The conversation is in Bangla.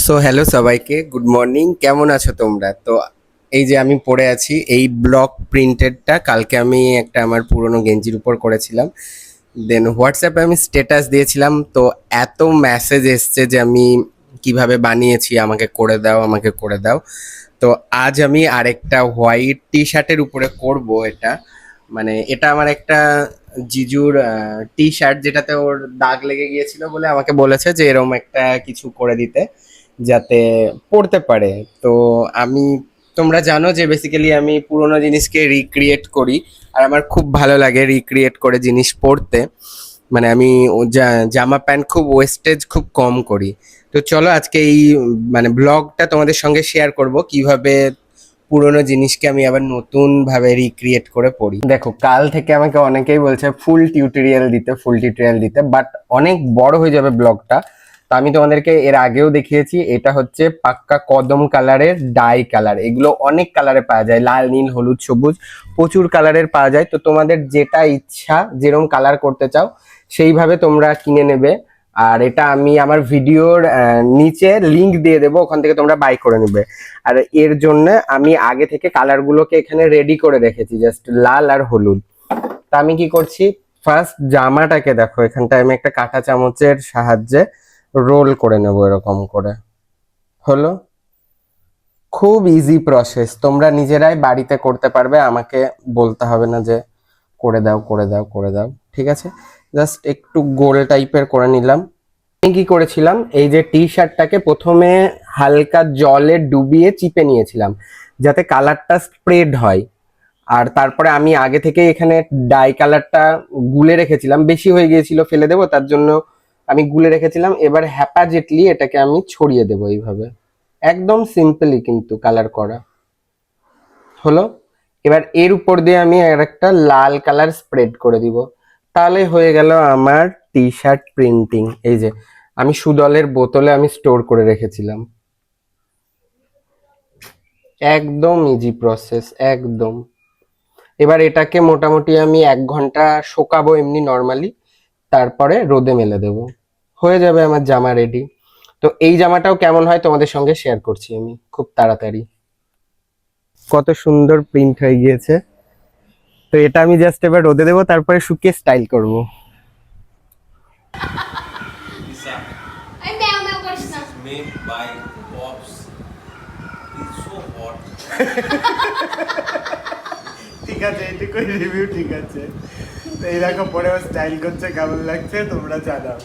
সো হ্যালো সবাইকে, গুড মর্নিং। কেমন আছো তোমরা? তো এই যে আমি পরে আছি এই ব্লক প্রিন্টেডটা, কালকে আমি একটা আমার পুরনো গেঞ্জির উপর করেছিলাম। দেন হোয়াটসঅ্যাপে আমি স্ট্যাটাস দিয়েছিলাম, তো এত মেসেজ এসছে যে আমি কিভাবে বানিয়েছি, আমাকে করে দাও, আমাকে করে দাও। তো আজ আমি আরেকটা হোয়াইট টি শার্টের উপরে করব এটা। মানে এটা আমার একটা জিজুর টি শার্ট, যেটাতে ওর দাগ লেগে গিয়েছিল বলে আমাকে বলেছে যে এরকম একটা কিছু করে দিতে, যাতে পড়তে পারে। তো আমি, তোমরা জানো যে বেসিক্যালি আমি পুরোনো জিনিসকে রিক্রিয়েট করি, আর আমার খুব ভালো লাগে রিক্রিয়েট করে জিনিস পড়তে। মানে আমি জামা প্যান্ট খুব ওয়েস্টেজ খুব কম করি। তো চলো আজকে এই মানে ব্লগটা তোমাদের সঙ্গে শেয়ার করব কিভাবে পুরোনো জিনিসকে আমি আবার নতুন ভাবে রিক্রিয়েট করে পড়ি। দেখো, কাল থেকে আমাকে অনেকেই বলছে ফুল টিউটোরিয়াল দিতে, বাট অনেক বড় হয়ে যাবে ব্লগটা। তো আমি তোমাদেরকে এর আগেও দেখিয়েছি, এটা হচ্ছে পাক্কা কদম কালারের ডাই কালার। এগুলো অনেক কালারে পাওয়া যায়, লাল, নীল, হলুদ, সবুজ, প্রচুর কালারের পাওয়া যায়। তো তোমাদের যেটা ইচ্ছা, যেরকম কালার করতে চাও সেইভাবে তোমরা কিনে নেবে। আর এটা আমি আমার ভিডিওর নিচে লিংক দিয়ে দেবো, ওখান থেকে তোমরা বাই করে নেবে। আর এর জন্য আমি আগে থেকে কালার গুলোকে এখানে রেডি করে রেখেছি, জাস্ট লাল আর হলুদ। তা আমি কি করছি, ফার্স্ট জামাটাকে দেখো, এখানটায় আমি একটা কাঁটা চামচের সাহায্যে রোল করে নেব এরকম করে। হলো, খুব ইজি প্রসেস, তোমরা নিজেরাই বাড়িতে করতে পারবে, আমাকে বলতে হবে না যে করে দাও করে দাও করে দাও। ঠিক আছে, জাস্ট একটু গোল টাইপের করে নিলাম। আমি কি করেছিলাম, এই যে টি শার্টটাকে প্রথমে হালকা জলে ডুবিয়ে চিপে নিয়েছিলাম, যাতে কালারটা স্প্রেড হয়। আর তারপরে আমি আগে থেকে এখানে ডাই কালারটা গুলে রেখেছিলাম, বেশি হয়ে গিয়েছিল ফেলে দেবো, তার জন্য আমি গুলে রেখেছিলাম। এবার হ্যাপাজেটলি এটাকে আমি ছড়িয়ে দেবো এইভাবে, একদম সিম্পলি কিন্তু কালার করা। হলো, এবার এর উপর দিয়ে আমি আর একটা লাল কালার স্প্রেড করে দিব, তাহলে হয়ে গেল আমার টি শার্ট প্রিন্টিং। এই যে আমি সুদলের বোতলে আমি স্টোর করে রেখেছিলাম। একদম ইজি প্রসেস, একদম। এবার এটাকে মোটামুটি আমি 1 ঘন্টা শোকাবো এমনি নর্মালি, তারপরে রোদে মেলে দেব, হয়ে যাবে আমার জামা রেডি। তো এই জামাটাও কেমন হয় তোমাদের সঙ্গে শেয়ার করছি আমি খুব তাড়াতাড়ি। কত সুন্দর প্রিন্ট হয়ে গিয়েছে। তো এটা আমি জাস্ট এবার রোদে দেবো, তারপরে শুকিয়ে স্টাইল করব। আমি ম্যাও ম্যাও করিস না। Made by Pops. It's so hot. ঠিক আছে, এইটুকুই রিভিউ ঠিক আছে। তো এই দেখো পরে স্টাইল করছে, কেমন লাগছে তোমরা জানাও।